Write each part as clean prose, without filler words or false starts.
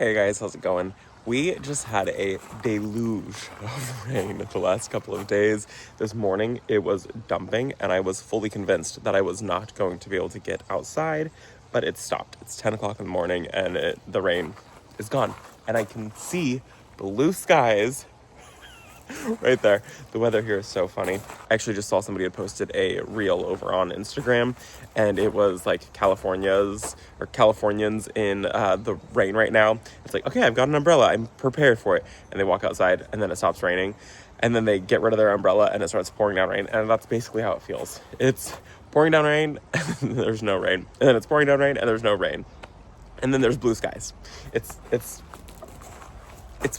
Hey guys, how's it going? We just had a deluge of rain the last couple of days. This morning it was dumping and I was fully convinced that I was not going to be able to get outside, but it stopped. It's 10 o'clock in the morning and the rain is gone. And I can see blue skies right there. The weather here is so funny. I actually just saw somebody had posted a reel over on Instagram, and it was like Californians in the rain right now. It's like, okay, I've got an umbrella, I'm prepared for it. And they walk outside, and then it stops raining, and then they get rid of their umbrella, and it starts pouring down rain. And that's basically how it feels. It's pouring down rain, and there's no rain, and then it's pouring down rain, and there's no rain, and then there's blue skies. It's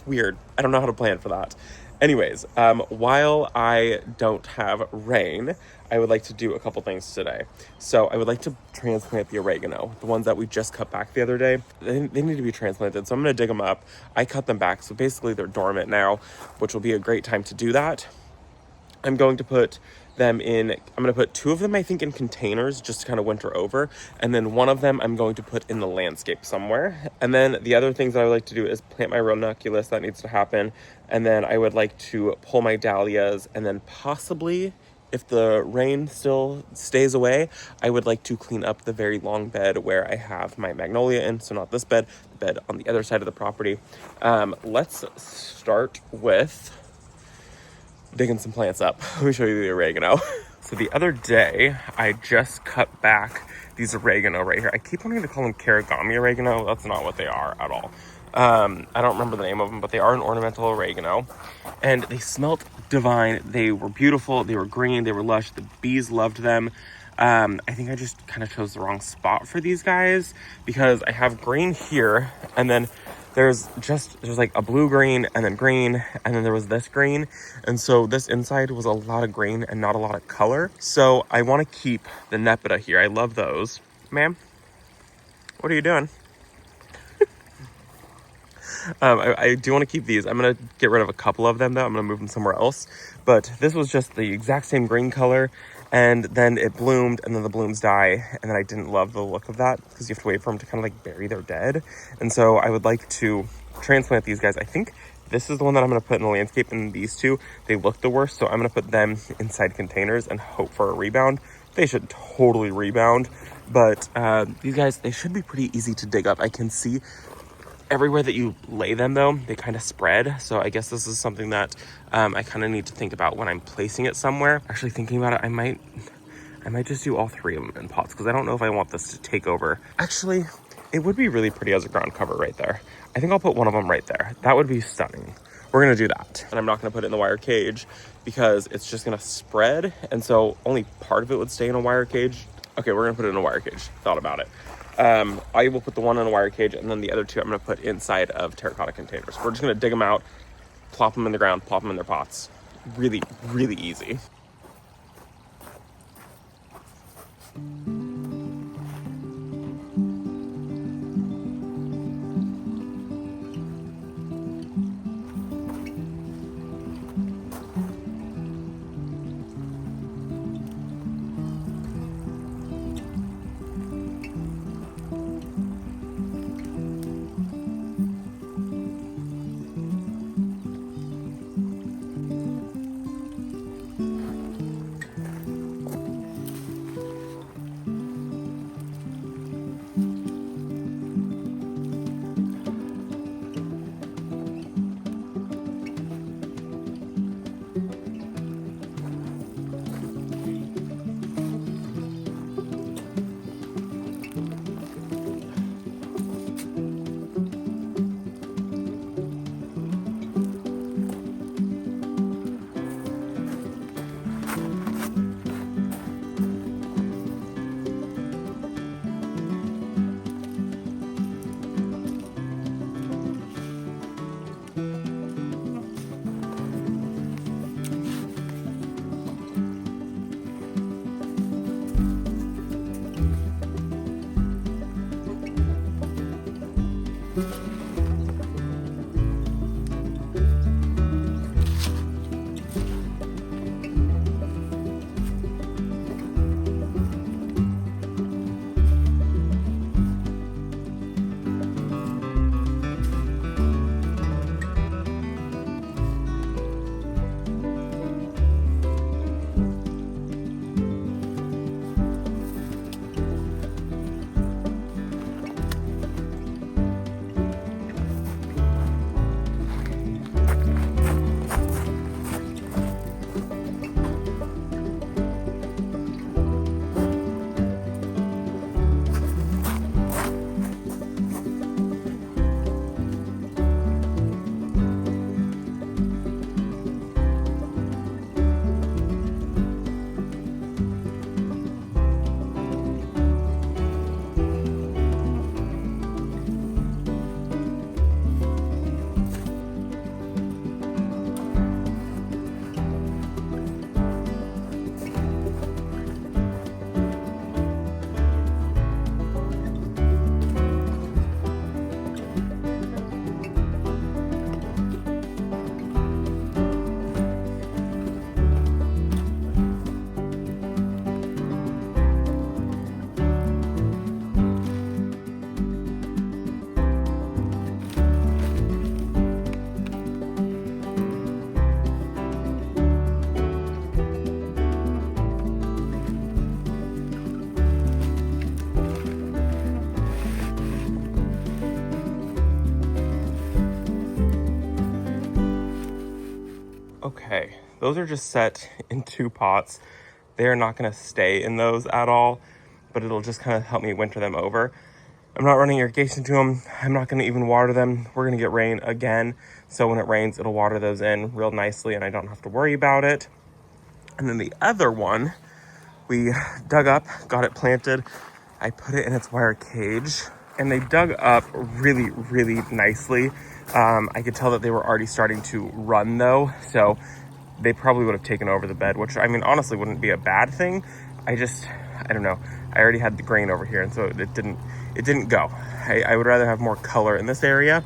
weird. I don't know how to plan for that. Anyways, while I don't have rain, I would like to do a couple things today. So I would like to transplant the oregano, the ones that we just cut back the other day. They need to be transplanted, so I'm going to dig them up. I cut them back, so basically they're dormant now, which will be a great time to do that. I'm going to put them in, I'm going to put two of them, I think, in containers just to kind of winter over. And then one of them I'm going to put in the landscape somewhere. And then the other things that I would like to do is plant my ranunculus. That needs to happen. And then I would like to pull my dahlias. And then possibly, if the rain still stays away, I would like to clean up the very long bed where I have my magnolia in. So not this bed, the bed on the other side of the property. Let's start with digging some plants up. Let me show you the oregano. So the other day, I just cut back these oregano right here. I keep wanting to call them carigami oregano. That's not what they are at all. I don't remember the name of them, but they are an ornamental oregano. And they smelt divine. They were beautiful. They were green. They were lush. The bees loved them. I think I just kind of chose the wrong spot for these guys because I have green here, and then there's like a blue green, and then there was this green. And so this inside was a lot of green and not a lot of color. So I want to keep the nepeta here. I love those. Ma'am, what are you doing? I do want to keep these. I'm going to get rid of a couple of them though. I'm going to move them somewhere else. But this was just the exact same green color. And then it bloomed, and then the blooms die. And then I didn't love the look of that because you have to wait for them to kind of like bury their dead. And so I would like to transplant these guys. I think this is the one that I'm going to put in the landscape, and these two, they look the worst. So I'm going to put them inside containers and hope for a rebound. They should totally rebound. But these guys, they should be pretty easy to dig up. I can see everywhere that you lay them though, they kind of spread. So I guess this is something that I kind of need to think about when I'm placing it somewhere. Actually thinking about it, I might just do all three of them in pots because I don't know if I want this to take over. Actually, it would be really pretty as a ground cover right there. I think I'll put one of them right there. That would be stunning. We're gonna do that. And I'm not gonna put it in the wire cage because it's just gonna spread. And so only part of it would stay in a wire cage. Okay, we're gonna put it in a wire cage. Thought about it. I will put the one in a wire cage, and then the other two I'm going to put inside of terracotta containers. We're just going to dig them out, plop them in the ground, plop them in their pots. Really, really easy. Okay, those are just set in 2 pots. They're not gonna stay in those at all, but it'll just kind of help me winter them over. I'm not running irrigation to them. I'm not gonna even water them. We're gonna get rain again. So when it rains, it'll water those in real nicely and I don't have to worry about it. And then the other one, we dug up, got it planted. I put it in its wire cage and they dug up really, really nicely. I could tell that they were already starting to run though. So they probably would have taken over the bed, which I mean, honestly wouldn't be a bad thing. I don't know. I already had the grain over here and so it didn't go. I would rather have more color in this area,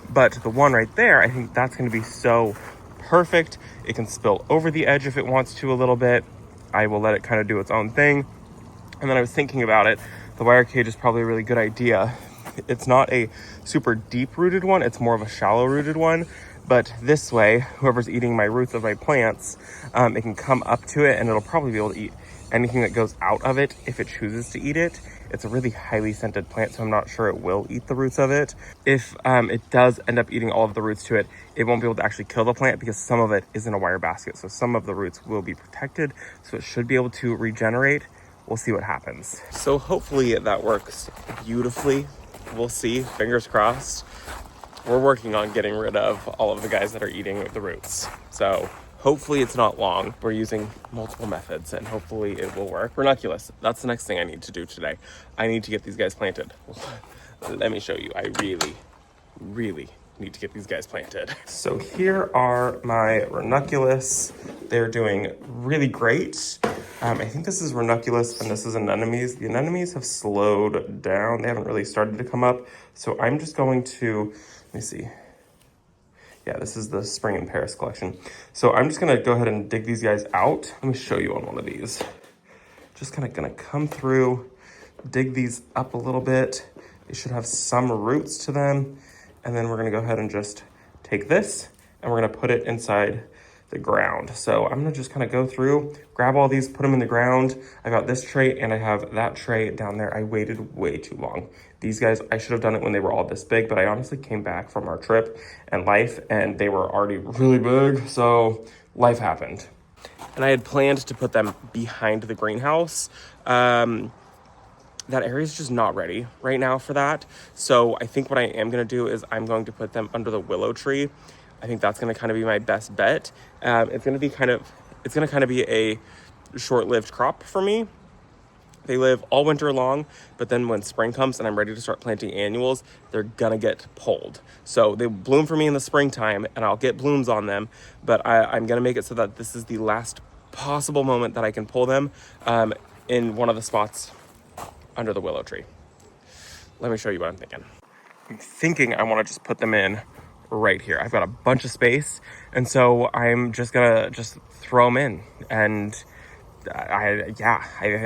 but the one right there, I think that's gonna be so perfect. It can spill over the edge if it wants to a little bit. I will let it kind of do its own thing. And then I was thinking about it. The wire cage is probably a really good idea. It's not a super deep rooted one. It's more of a shallow rooted one. But this way, whoever's eating my roots of my plants, it can come up to it and it'll probably be able to eat anything that goes out of it if it chooses to eat it. It's a really highly scented plant, so I'm not sure it will eat the roots of it. If it does end up eating all of the roots to it, it won't be able to actually kill the plant because some of it is in a wire basket. So some of the roots will be protected, so it should be able to regenerate. We'll see what happens. So hopefully that works beautifully. We'll see, fingers crossed. We're working on getting rid of all of the guys that are eating the roots. So hopefully it's not long. We're using multiple methods and hopefully it will work. Ranunculus, that's the next thing I need to do today. I need to get these guys planted. Let me show you. I really need to get these guys planted. So here are my ranunculus. They're doing really great. I think this is ranunculus and this is anemones. The anemones have slowed down. They haven't really started to come up. So I'm just going to, let me see. Yeah, this is the Spring in Paris collection. So I'm just gonna go ahead and dig these guys out. Let me show you on one of these. Just kind of gonna come through, dig these up a little bit. They should have some roots to them. And then we're gonna go ahead and just take this and we're gonna put it inside the ground. So I'm gonna just kind of go through, grab all these, put them in the ground. I got this tray and I have that tray down there. I waited way too long. These guys, I should have done it when they were all this big, but I honestly came back from our trip and life and they were already really big. So life happened. And I had planned to put them behind the greenhouse. That area is just not ready right now for that. So I think what I am gonna do is I'm going to put them under the willow tree. I think that's gonna kind of be my best bet. It's gonna kind of be a short-lived crop for me. They live all winter long, but then when spring comes and I'm ready to start planting annuals, they're gonna get pulled. So they bloom for me in the springtime and I'll get blooms on them, but I'm gonna make it so that this is the last possible moment that I can pull them in one of the spots under the willow tree. Let me show you what I'm thinking. I'm thinking I wanna just put them in right here. I've got a bunch of space, and so I'm just gonna throw them in. And I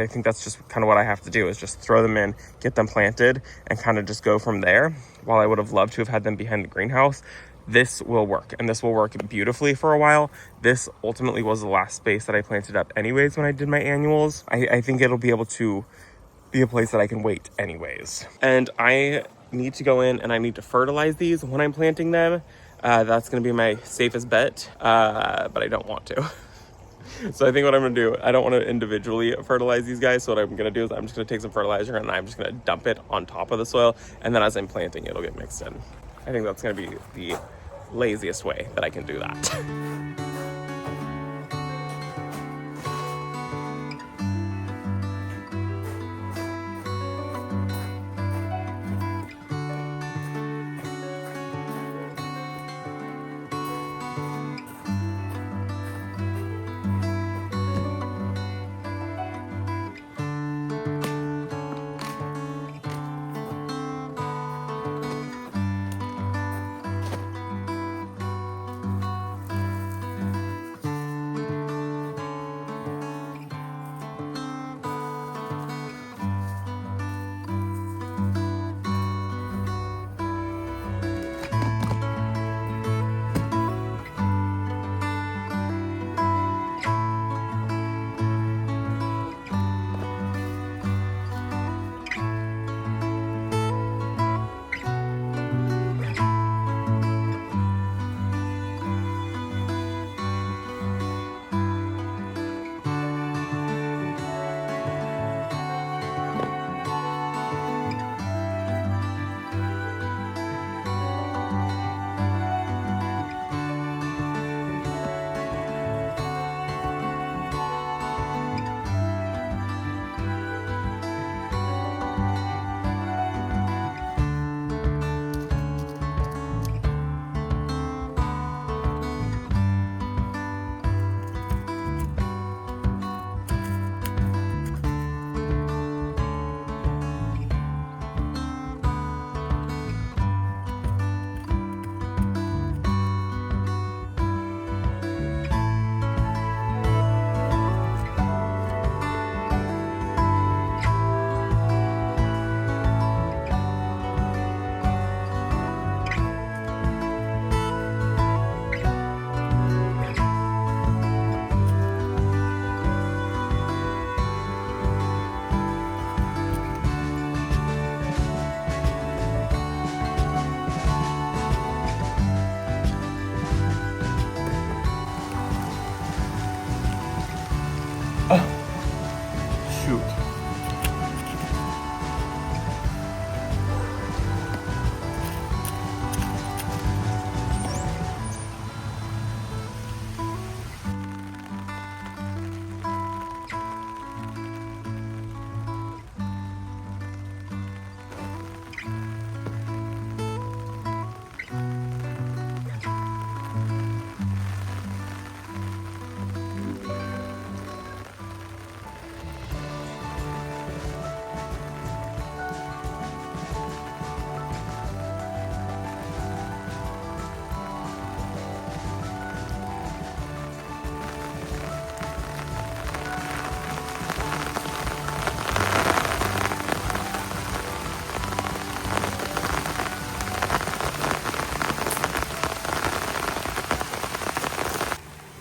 think that's just kind of what I have to do is just throw them in, get them planted, and kind of just go from there. While I would have loved to have had them behind the greenhouse, this will work, and this will work beautifully for a while. This ultimately was the last space that I planted up anyways when I did my annuals. I think it'll be able to be a place that I can wait anyways. And I need to go in and I need to fertilize these when I'm planting them. That's gonna be my safest bet, but I don't want to. So I think what I'm gonna do, I don't want to individually fertilize these guys. So what I'm gonna do is I'm just gonna take some fertilizer and I'm just gonna dump it on top of the soil. And then as I'm planting, it'll get mixed in. I think that's gonna be the laziest way that I can do that.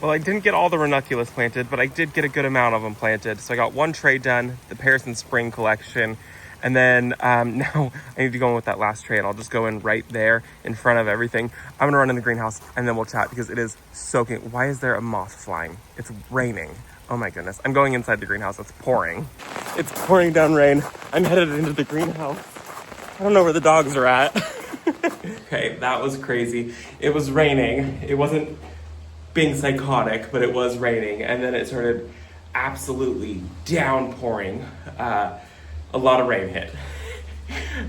Well, I didn't get all the ranunculus planted, but I did get a good amount of them planted. So I got one tray done, the Paris and Spring collection. And then now I need to go in with that last tray, and I'll just go in right there in front of everything. I'm gonna run in the greenhouse and then we'll chat because it is soaking. Why is there a moth flying? It's raining. Oh my goodness. I'm going inside the greenhouse. It's pouring. It's pouring down rain. I'm headed into the greenhouse. I don't know where the dogs are at. Okay, that was crazy. It was raining. It wasn't being psychotic, but it was raining. And then it started absolutely downpouring. A lot of rain hit.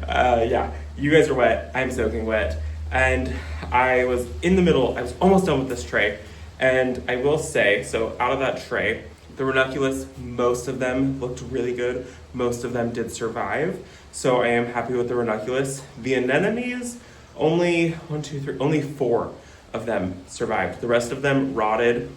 Yeah, you guys are wet. I'm soaking wet. And I was in the middle. I was almost done with this tray. And I will say, so out of that tray, the ranunculus, most of them looked really good. Most of them did survive. So I am happy with the ranunculus. The anemones, only only 4 of them survived. The rest of them rotted.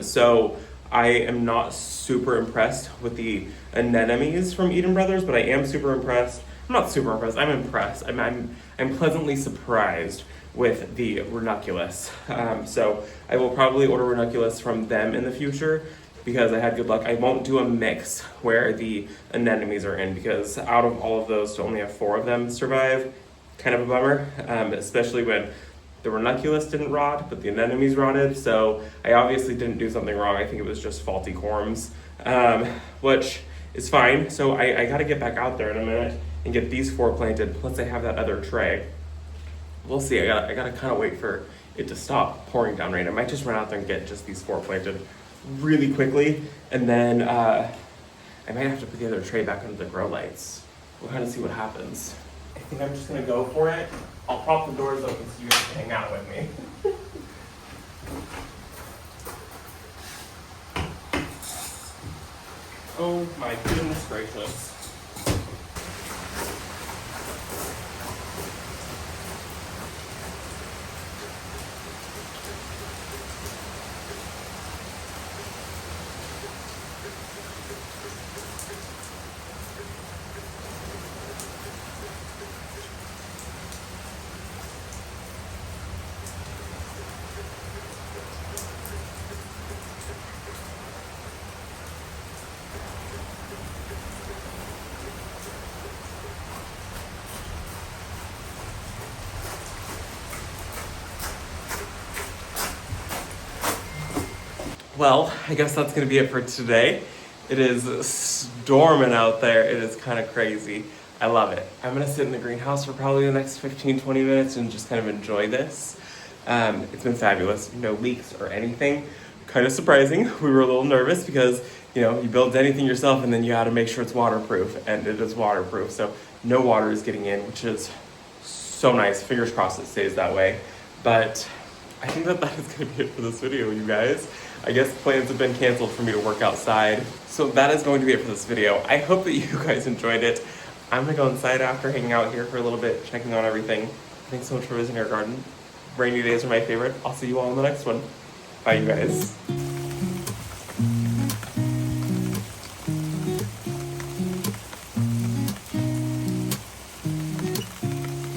So I am not super impressed with the anemones from Eden Brothers, but I am super impressed. I'm not super impressed. I'm impressed. I'm pleasantly surprised with the ranunculus. So I will probably order ranunculus from them in the future because I had good luck. I won't do a mix where the anemones are in because out of all of those, to only have 4 of them survive, kind of a bummer, especially when the ranunculus didn't rot, but the anemones rotted. So I obviously didn't do something wrong. I think it was just faulty corms, which is fine. So I got to get back out there in a minute and get these 4 planted. Plus I have that other tray. We'll see. I gotta kind of wait for it to stop pouring down rain. I might just run out there and get just these 4 planted really quickly, and then I might have to put the other tray back under the grow lights. We'll kind of see what happens. I think I'm just gonna go for it. I'll prop the doors open so you guys can hang out with me. Oh my goodness gracious. Well, I guess that's gonna be it for today. It is storming out there. It is kind of crazy. I love it. I'm gonna sit in the greenhouse for probably the next 15-20 minutes and just kind of enjoy this. It's been fabulous. No leaks or anything. Kind of surprising. We were a little nervous because, you know, you build anything yourself and then you gotta make sure it's waterproof, and it is waterproof. So no water is getting in, which is so nice. Fingers crossed it stays that way. But I think that is gonna be it for this video, you guys. I guess plans have been canceled for me to work outside. So that is going to be it for this video. I hope that you guys enjoyed it. I'm gonna go inside after, hanging out here for a little bit, checking on everything. Thanks so much for visiting our garden. Rainy days are my favorite. I'll see you all in the next one. Bye, you guys.